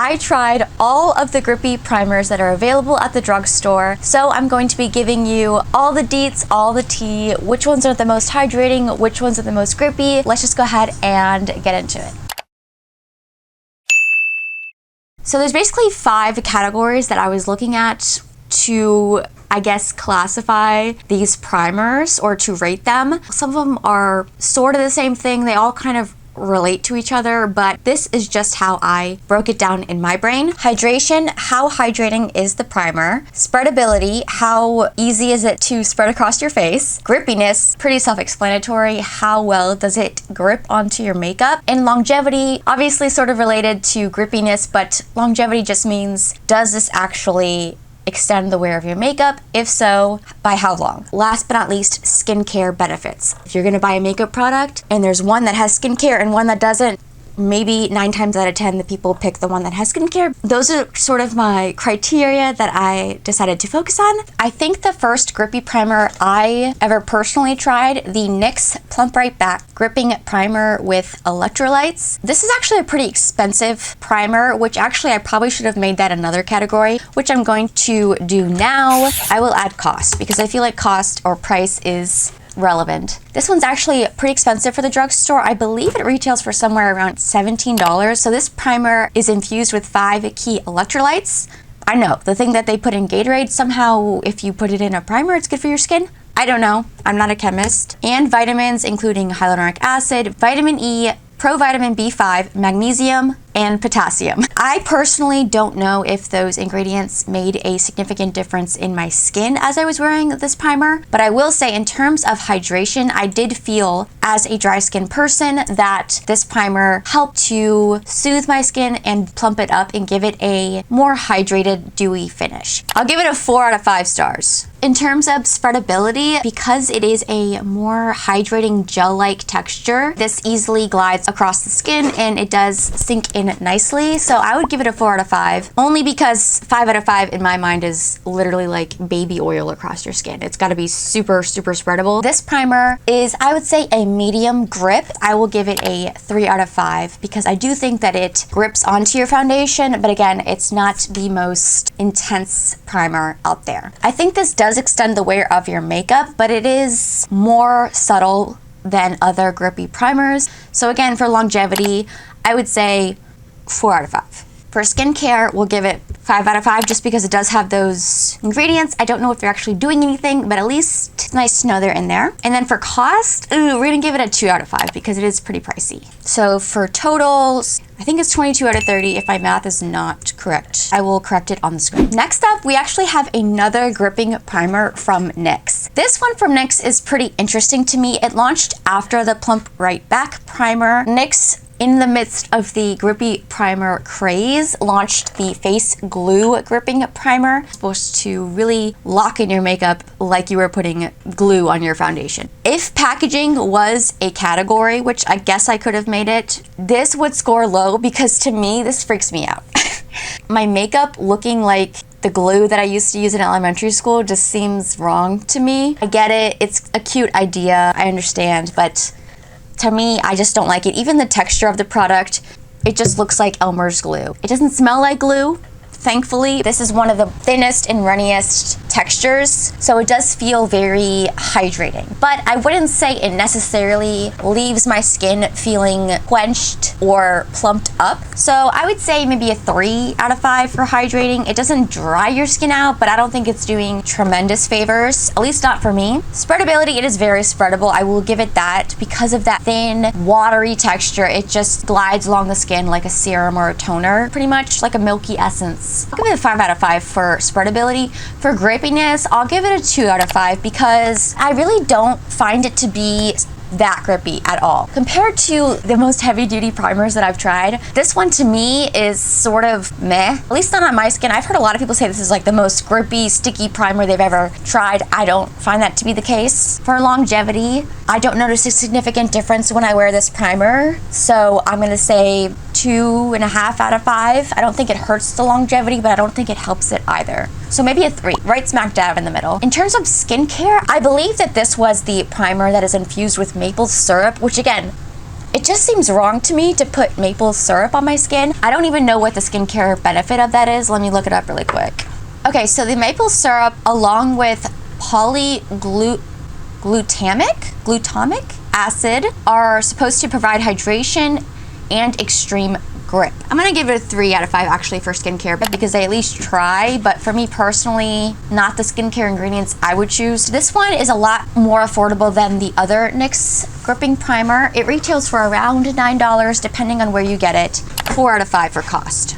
I tried all of the Grippy primers that are available at the drugstore, so I'm going to be giving you all the deets, all the tea, which ones are the most hydrating, which ones are the most grippy. Let's just go ahead and get into it. So there's basically 5 categories that I was looking at to, I guess, classify these primers or to rate them. Some of them are sort of the same thing. They all kind of relate to each other, but this is just how I broke it down in my brain. Hydration, how hydrating is the primer? Spreadability, how easy is it to spread across your face? Grippiness, pretty self-explanatory, how well does it grip onto your makeup? And longevity, obviously sort of related to grippiness, but longevity just means, does this actually extend the wear of your makeup? If so, by how long? Last but not least, skincare benefits. If you're gonna buy a makeup product and there's one that has skincare and one that doesn't, maybe 9 times out of 10 the people pick the one that has skincare. Those are sort of my criteria that I decided to focus on. I think the first grippy primer I ever personally tried, the NYX Plump Right Back Gripping Primer with Electrolytes. This is actually a pretty expensive primer, which actually I probably should have made that another category, which I'm going to do now. I will add cost because I feel like cost or price is relevant. This one's actually pretty expensive for the drugstore. I believe it retails for somewhere around $17. So this primer is infused with 5 key electrolytes. I know, the thing that they put in Gatorade, somehow if you put it in a primer, it's good for your skin. I don't know. I'm not a chemist. And vitamins, including hyaluronic acid, vitamin E, provitamin B5, magnesium, and potassium. I personally don't know if those ingredients made a significant difference in my skin as I was wearing this primer, but I will say in terms of hydration, I did feel as a dry skin person that this primer helped to soothe my skin and plump it up and give it a more hydrated, dewy finish. I'll give it a 4 out of 5 stars. In terms of spreadability, because it is a more hydrating gel-like texture, this easily glides across the skin and it does sink in nicely. So I would give it a 4 out of 5, only because 5 out of 5 in my mind is literally like baby oil across your skin. It's got to be super, super spreadable. This primer is, I would say, a medium grip. I will give it a 3 out of 5 because I do think that it grips onto your foundation, but again, it's not the most intense primer out there. I think this does extend the wear of your makeup, but it is more subtle than other grippy primers. So again, for longevity, I would say 4 out of 5. For skincare, we'll give it 5 out of 5 just because it does have those ingredients. I don't know if they're actually doing anything, but at least it's nice to know they're in there. And then for cost, we're gonna give it a 2 out of 5 because it is pretty pricey. So for totals, I think it's 22 out of 30 if my math is not correct. I will correct it on the screen. Next up, we actually have another gripping primer from NYX. This one from NYX is pretty interesting to me. It launched after the Plump Right Back primer. NYX, in the midst of the grippy primer craze, launched the face glue gripping primer. It's supposed to really lock in your makeup like you were putting glue on your foundation. If packaging was a category, which I guess I could have made it, this would score low because to me, this freaks me out. My makeup looking like the glue that I used to use in elementary school just seems wrong to me. I get it, it's a cute idea, I understand, but to me, I just don't like it. Even the texture of the product, it just looks like Elmer's glue. It doesn't smell like glue. Thankfully, this is one of the thinnest and runniest textures, so it does feel very hydrating. But I wouldn't say it necessarily leaves my skin feeling quenched or plumped up. So I would say maybe a 3 out of 5 for hydrating. It doesn't dry your skin out, but I don't think it's doing tremendous favors, at least not for me. Spreadability, it is very spreadable. I will give it that because of that thin, watery texture. It just glides along the skin like a serum or a toner, pretty much like a milky essence. I'll give it a 5 out of 5 for spreadability. For grippiness, I'll give it a 2 out of 5 because I really don't find it to be that grippy at all. Compared to the most heavy duty primers that I've tried, this one to me is sort of meh, at least not on my skin. I've heard a lot of people say this is like the most grippy, sticky primer they've ever tried. I don't find that to be the case. For longevity, I don't notice a significant difference when I wear this primer, so I'm gonna say 2.5 out of 5. I don't think it hurts the longevity, but I don't think it helps it either. So maybe a 3, right smack dab in the middle. In terms of skincare, I believe that this was the primer that is infused with maple syrup, which again, It just seems wrong to me to put maple syrup on my skin. I don't even know what the skincare benefit of that is. Let me look it up really quick. Okay, so the maple syrup along with glutamic acid are supposed to provide hydration and extreme grip. I'm gonna give it a 3 out of 5 actually for skincare, but because they at least try, but for me personally, not the skincare ingredients I would choose. This one is a lot more affordable than the other NYX gripping primer. It retails for around $9 depending on where you get it. 4 out of 5 for cost.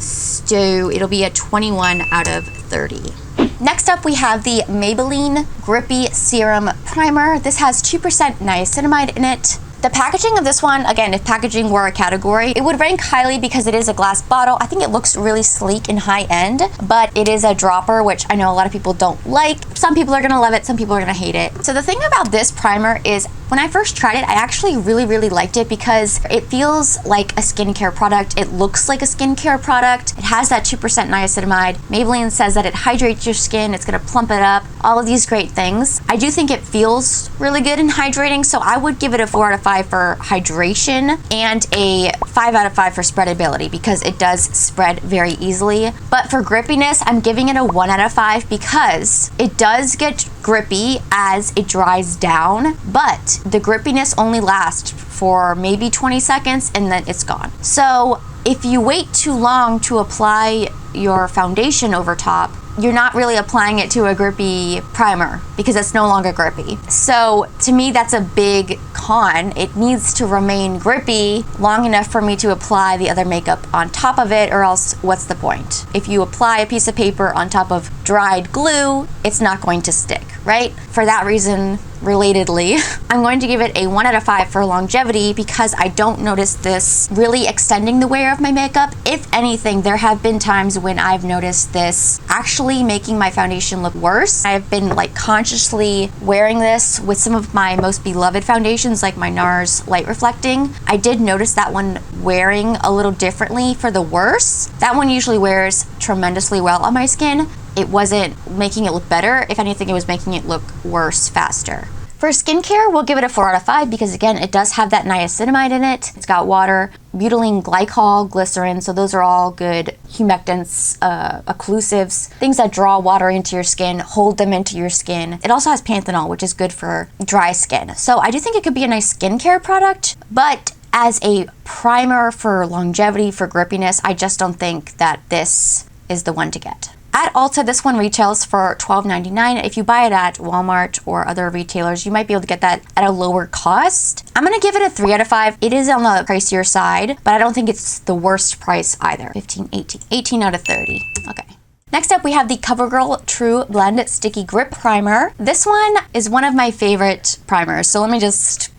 So it'll be a 21 out of 30. Next up, we have the Maybelline Grippy Serum Primer. This has 2% niacinamide in it. The packaging of this one, again, if packaging were a category, it would rank highly because it is a glass bottle. I think it looks really sleek and high end, but it is a dropper, which I know a lot of people don't like. Some people are gonna love it, some people are gonna hate it. So the thing about this primer is when I first tried it, I actually really liked it because it feels like a skincare product. It looks like a skincare product. It has that 2% niacinamide. Maybelline says that it hydrates your skin, it's gonna plump it up, all of these great things. I do think it feels really good and hydrating, so I would give it a 4 out of 5 for hydration and a 5 out of 5 for spreadability because it does spread very easily. But for grippiness, I'm giving it a 1 out of 5 because it does get grippy as it dries down, but the grippiness only lasts for maybe 20 seconds and then it's gone. So if you wait too long to apply your foundation over top, you're not really applying it to a grippy primer because it's no longer grippy. So to me, that's a big con. It needs to remain grippy long enough for me to apply the other makeup on top of it, or else what's the point? If you apply a piece of paper on top of dried glue, it's not going to stick, right? For that reason, relatedly, I'm going to give it a 1 out of 5 for longevity because I don't notice this really extending the wear of my makeup. If anything, there have been times when I've noticed this actually making my foundation look worse. I've been like consciously wearing this with some of my most beloved foundations like my NARS Light Reflecting. I did notice that one wearing a little differently for the worse. That one usually wears tremendously well on my skin. It wasn't making it look better. If anything, it was making it look worse faster. For skincare, we'll give it a 4 out of 5 because again, it does have that niacinamide in it. It's got water, butylene glycol, glycerin, so those are all good humectants, occlusives, things that draw water into your skin, hold them into your skin. It also has panthenol, which is good for dry skin. So I do think it could be a nice skincare product, but as a primer for longevity, for grippiness, I just don't think that this is the one to get. At Ulta, this one retails for $12.99. If you buy it at Walmart or other retailers, you might be able to get that at a lower cost. I'm gonna give it a 3 out of 5. It is on the pricier side, but I don't think it's the worst price either. 15, 18 out of 30. Okay. Next up, we have the CoverGirl True Blend Sticky Grip Primer. This one is one of my favorite primers, so let me just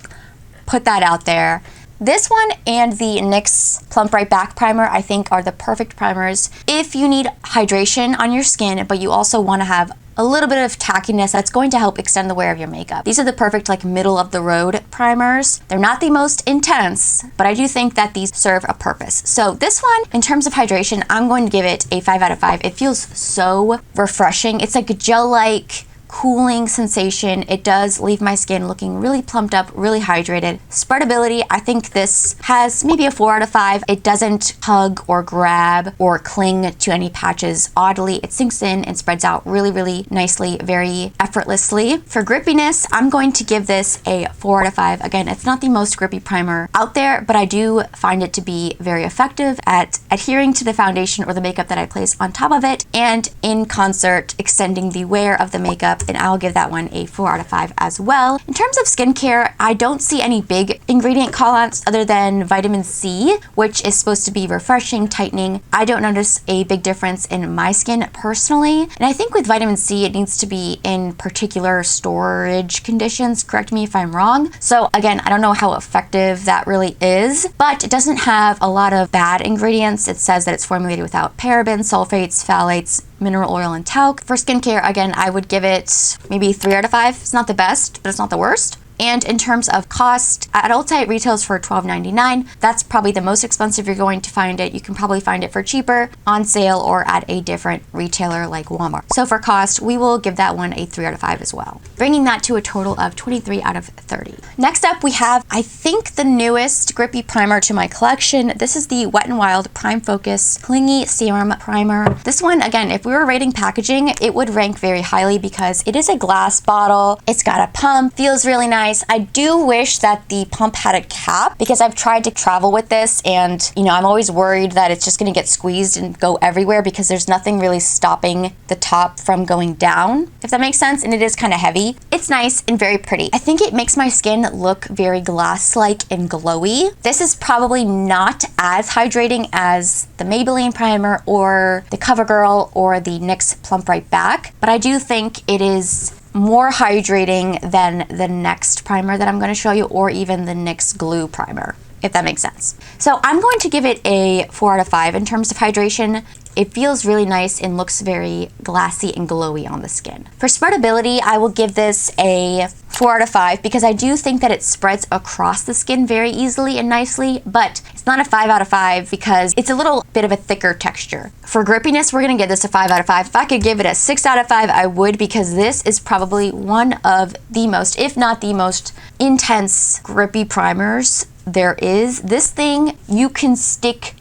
put that out there. This one and the NYX Plump Right Back Primer I think are the perfect primers if you need hydration on your skin, but you also want to have a little bit of tackiness that's going to help extend the wear of your makeup. These are the perfect like middle of the road primers. They're not the most intense, but I do think that these serve a purpose. So this one, in terms of hydration, I'm going to give it a 5 out of 5. It feels so refreshing. It's like a gel-like cooling sensation. It does leave my skin looking really plumped up, really hydrated. Spreadability, I think this has maybe a 4 out of 5. It doesn't hug or grab or cling to any patches. Oddly, it sinks in and spreads out really nicely, very effortlessly. For grippiness, I'm going to give this a 4 out of 5. Again, it's not the most grippy primer out there, but I do find it to be very effective at adhering to the foundation or the makeup that I place on top of it, and in concert, extending the wear of the makeup, and I'll give that one a 4 out of 5 as well. In terms of skincare, I don't see any big ingredient call-outs other than vitamin C, which is supposed to be refreshing, tightening. I don't notice a big difference in my skin personally, and I think with vitamin C, it needs to be in particular storage conditions. Correct me if I'm wrong. So again, I don't know how effective that really is, but it doesn't have a lot of bad ingredients. It says that it's formulated without parabens, sulfates, phthalates, mineral oil, and talc. For skincare, again, I would give it maybe 3 out of 5. It's not the best, but it's not the worst. And in terms of cost, at Ulta it retails for $12.99. That's probably the most expensive you're going to find it. You can probably find it for cheaper on sale or at a different retailer like Walmart. So for cost, we will give that one a 3 out of 5 as well, bringing that to a total of 23 out of 30. Next up, we have, I think, the newest Grippy primer to my collection. This is the Wet n Wild Prime Focus Clingy Serum Primer. This one, again, if we were rating packaging, it would rank very highly because it is a glass bottle. It's got a pump, feels really nice. I do wish that the pump had a cap because I've tried to travel with this and, you know, I'm always worried that it's just gonna get squeezed and go everywhere because there's nothing really stopping the top from going down, if that makes sense, and it is kind of heavy. It's nice and very pretty. I think it makes my skin look very glass-like and glowy. This is probably not as hydrating as the Maybelline primer or the CoverGirl or the NYX Plump Right Back, but I do think it is more hydrating than the next primer that I'm going to show you, or even the NYX Glue primer, if that makes sense. So I'm going to give it a 4 out of 5 in terms of hydration. It feels really nice and looks very glassy and glowy on the skin. For spreadability, I will give this a 4 out of 5 because I do think that it spreads across the skin very easily and nicely, but it's not a 5 out of 5 because it's a little bit of a thicker texture. For grippiness, we're gonna give this a 5 out of 5. If I could give it a 6 out of 5, I would, because this is probably one of the most, if not the most intense grippy primers there is. This thing, you could stick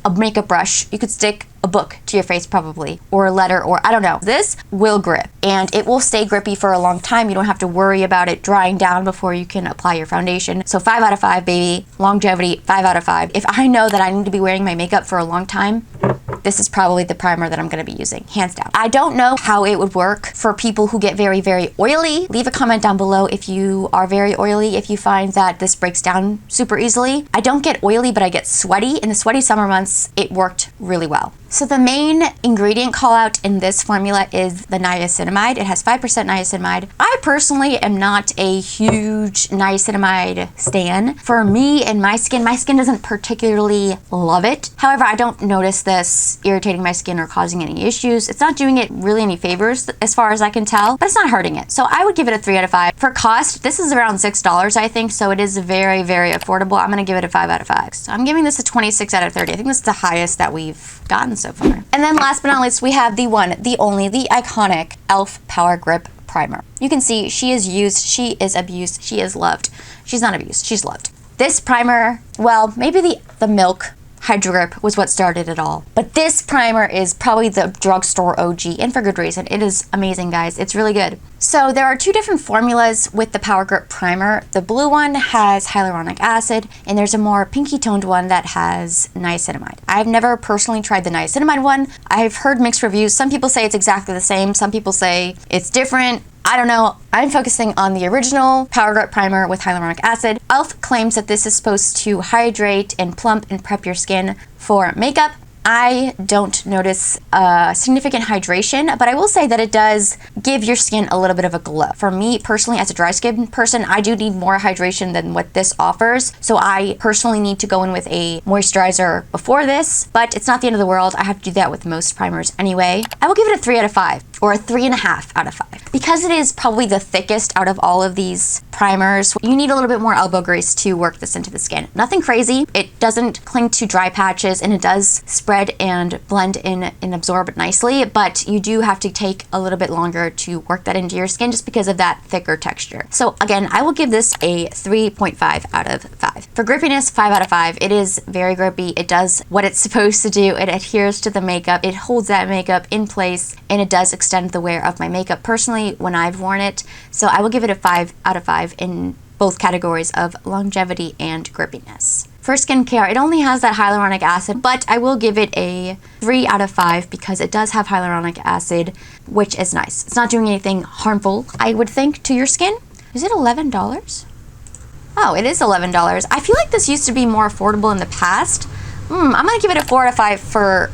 a makeup brush, you could stick a book to your face probably, or a letter, or I don't know. This will grip and it will stay grippy for a long time. You don't have to worry about it drying down before you can apply your foundation. So 5 out of 5, baby. Longevity, 5 out of 5. If I know that I need to be wearing my makeup for a long time, this is probably the primer that I'm going to be using, hands down. I don't know how it would work for people who get very, very oily. Leave a comment down below if you are very oily, if you find that this breaks down super easily. I don't get oily, but I get sweaty. In the sweaty summer months, it worked really well. So the main ingredient call out in this formula is the niacinamide. It has 5% niacinamide. I personally am not a huge niacinamide stan. For me and my skin doesn't particularly love it. However, I don't notice this irritating my skin or causing any issues. It's not doing it really any favors as far as I can tell, but it's not hurting it. So I would give it a 3 out of 5. For cost, this is around $6, I think, so it is very, very affordable. I'm gonna give it a 5 out of 5. So I'm giving this a 26 out of 30. I think this is the highest that we've gotten so far. And then last but not least, we have the one, the only, the iconic e.l.f. Power Grip Primer. You can see she is used, she is abused, she is loved. She's not abused, she's loved. This primer, well, maybe the Milk Hydro Grip was what started it all. But this primer is probably the drugstore OG, and for good reason. It is amazing, guys. It's really good. So there are two different formulas with the Power Grip Primer. The blue one has hyaluronic acid, and there's a more pinky toned one that has niacinamide. I've never personally tried the niacinamide one. I've heard mixed reviews. Some people say it's exactly the same. Some people say it's different. I don't know. I'm focusing on the original Power Grip Primer with hyaluronic acid. e.l.f. claims that this is supposed to hydrate and plump and prep your skin for makeup. I don't notice significant hydration, but I will say that it does give your skin a little bit of a glow. For me personally, as a dry skin person, I do need more hydration than what this offers. So I personally need to go in with a moisturizer before this, but it's not the end of the world. I have to do that with most primers anyway. I will give it a 3 out of 5, or a 3.5 out of 5. Because it is probably the thickest out of all of these primers, you need a little bit more elbow grease to work this into the skin. Nothing crazy. It doesn't cling to dry patches, and it does spread and blend in and absorb nicely, but you do have to take a little bit longer to work that into your skin just because of that thicker texture. So again, I will give this a 3.5 out of 5. For grippiness, 5 out of 5. It is very grippy. It does what it's supposed to do. It adheres to the makeup. It holds that makeup in place, and it does extend the wear of my makeup personally when I've worn it. So I will give it a 5 out of 5 in both categories of longevity and grippiness. For skincare, it only has that hyaluronic acid, but I will give it a 3 out of 5 because it does have hyaluronic acid, which is nice. It's not doing anything harmful, I would think, to your skin. Is it $11? Oh, it is $11. I feel like this used to be more affordable in the past. I'm gonna give it a 4 out of 5 for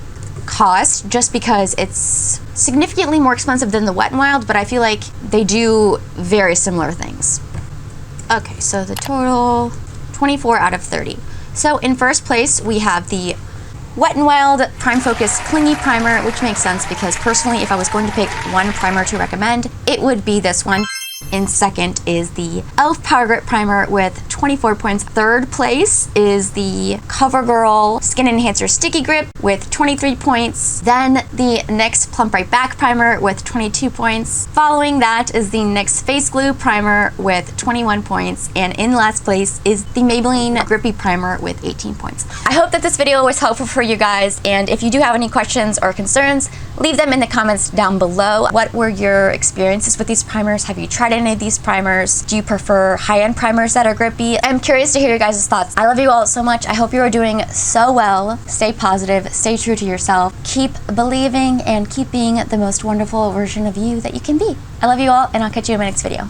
cost, just because it's significantly more expensive than the Wet n Wild, but I feel like they do very similar things. Okay, so the total, 24 out of 30. So in first place, we have the Wet n Wild Prime Focus Clingy Primer, which makes sense because personally, if I was going to pick one primer to recommend, it would be this one. In second is the e.l.f. Power Grip Primer with 24 points. Third place is the CoverGirl Skin Enhancer Sticky Grip with 23 points. Then the NYX Plump Right Back Primer with 22 points. Following that is the NYX Face Glue Primer with 21 points. And in last place is the Maybelline Grippy Primer with 18 points. I hope that this video was helpful for you guys, and if you do have any questions or concerns, leave them in the comments down below. What were your experiences with these primers? Have you tried any of these primers? Do you prefer high-end primers that are grippy? I'm curious to hear your guys' thoughts. I love you all so much. I hope you are doing so well. Stay positive, stay true to yourself, keep believing, and keep being the most wonderful version of you that you can be. I love you all, and I'll catch you in my next video.